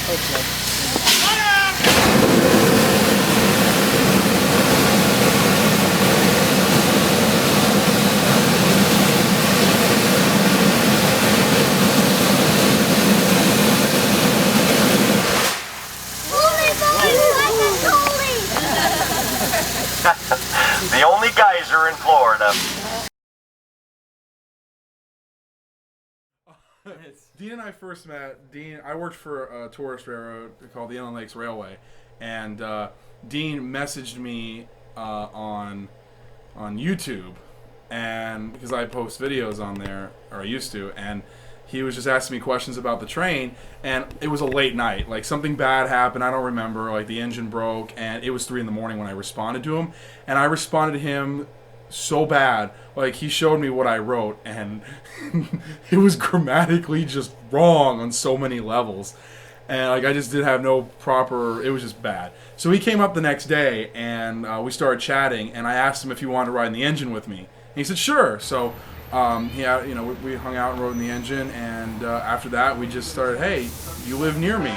The only geyser in Florida. Dean and I first met. Dean, I worked for a tourist railroad called the Inland Lakes Railway, and Dean messaged me on YouTube, and because I post videos on there, or I used to, and he was just asking me questions about the train, and it was a late night. Like, something bad happened, I don't remember, like the engine broke, and it was 3 in the morning when I responded to him, and I responded to him so bad. Like, he showed me what I wrote, and it was grammatically just wrong on so many levels. And, like, I just didn't have no proper... It was just bad. So he came up the next day, and we started chatting, and I asked him if he wanted to ride in the engine with me. And he said, sure. So, we hung out and rode in the engine, and after that, we just started, hey, you live near me.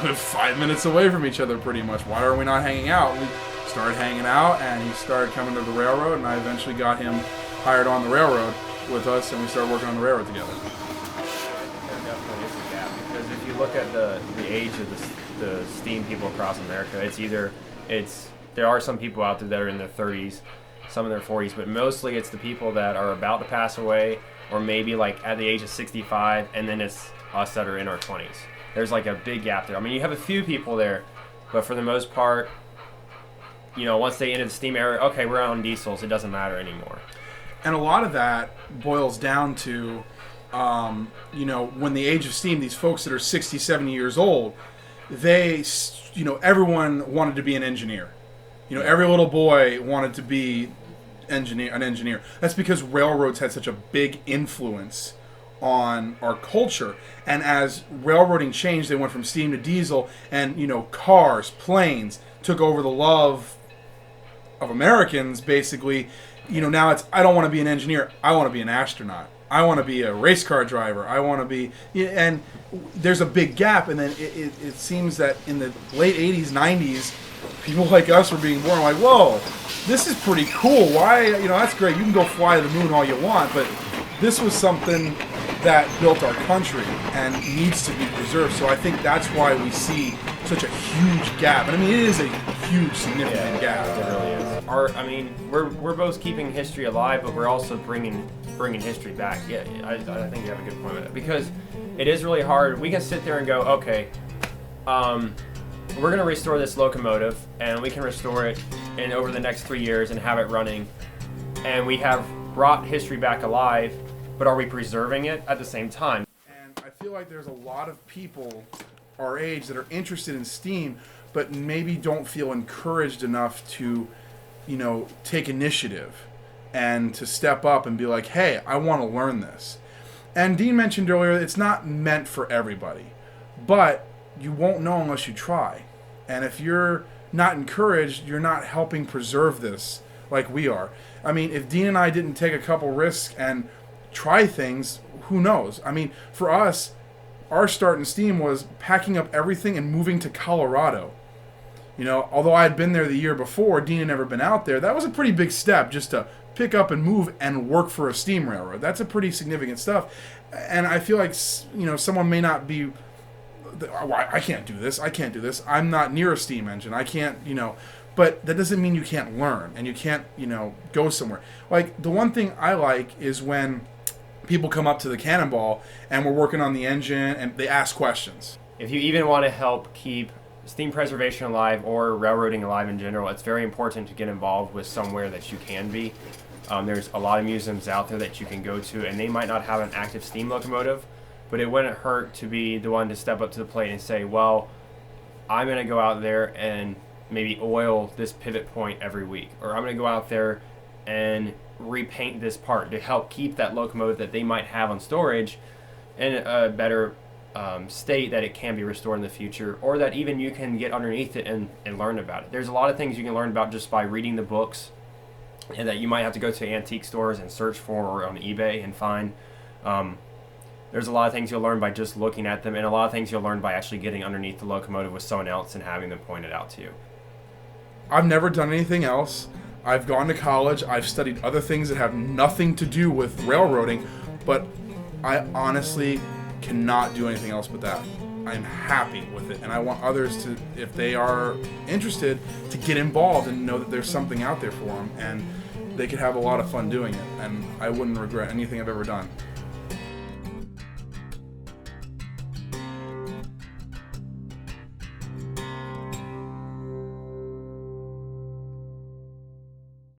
We live 5 minutes away from each other, pretty much. Why are we not hanging out? We started hanging out, and he started coming to the railroad, and I eventually got him hired on the railroad with us, and we started working on the railroad together. There definitely is a gap, because if you look at the age of the steam people across America, there are some people out there that are in their 30s, some in their 40s, but mostly it's the people that are about to pass away, or maybe like at the age of 65, and then it's us that are in our 20s. There's like a big gap there. I mean, you have a few people there, but for the most part, once they enter the steam era, okay, we're on diesels, it doesn't matter anymore. And a lot of that boils down to, when the age of steam, these folks that are 60, 70 years old, everyone wanted to be an engineer. Every little boy wanted to be an engineer. That's because railroads had such a big influence on our culture. And as railroading changed, they went from steam to diesel, and, cars, planes took over the love of Americans, basically. Now it's, I don't want to be an engineer, I want to be an astronaut. I want to be a race car driver. I want to be... And there's a big gap, and then it seems that in the late 80s, 90s, people like us were being born like, whoa, this is pretty cool. Why, that's great. You can go fly to the moon all you want, but this was something that built our country and needs to be preserved. So I think that's why we see such a huge gap. And I mean, it is a huge, significant gap. It really is. We're both keeping history alive, but we're also bringing history back. Yeah, I think you have a good point with that, because it is really hard. We can sit there and go, okay, we're going to restore this locomotive, and we can restore it in over the next 3 years and have it running, and we have brought history back alive, but are we preserving it at the same time? And I feel like there's a lot of people our age that are interested in STEAM, but maybe don't feel encouraged enough to, take initiative and to step up and be like, hey, I want to learn this. And Dean mentioned earlier, it's not meant for everybody, but you won't know unless you try. And if you're not encouraged, you're not helping preserve this like we are. I mean, if Dean and I didn't take a couple risks and try things, who knows? I mean, for us, our start in STEAM was packing up everything and moving to Colorado. Although I had been there the year before, Dean had never been out there. That was a pretty big step, just to pick up and move and work for a steam railroad. That's a pretty significant stuff. And I feel like, someone may not be, I can't do this. I'm not near a steam engine. I can't, but that doesn't mean you can't learn and you can't, go somewhere. Like, the one thing I like is when people come up to the Cannonball and we're working on the engine and they ask questions. If you even want to help keep steam preservation alive or railroading alive in general, it's very important to get involved with somewhere that you can be. There's a lot of museums out there that you can go to, and they might not have an active steam locomotive, but it wouldn't hurt to be the one to step up to the plate and say, well, I'm going to go out there and maybe oil this pivot point every week, or I'm going to go out there and repaint this part to help keep that locomotive that they might have on storage in a better state that it can be restored in the future, or that even you can get underneath it and learn about it. There's a lot of things you can learn about just by reading the books, and that you might have to go to antique stores and search for, or on eBay and find. There's a lot of things you'll learn by just looking at them, and a lot of things you'll learn by actually getting underneath the locomotive with someone else and having them pointed out to you. I've never done anything else. I've gone to college. I've studied other things that have nothing to do with railroading, but I honestly cannot do anything else but that. I'm happy with it, and I want others to, if they are interested, to get involved and know that there's something out there for them, and they could have a lot of fun doing it, and I wouldn't regret anything I've ever done.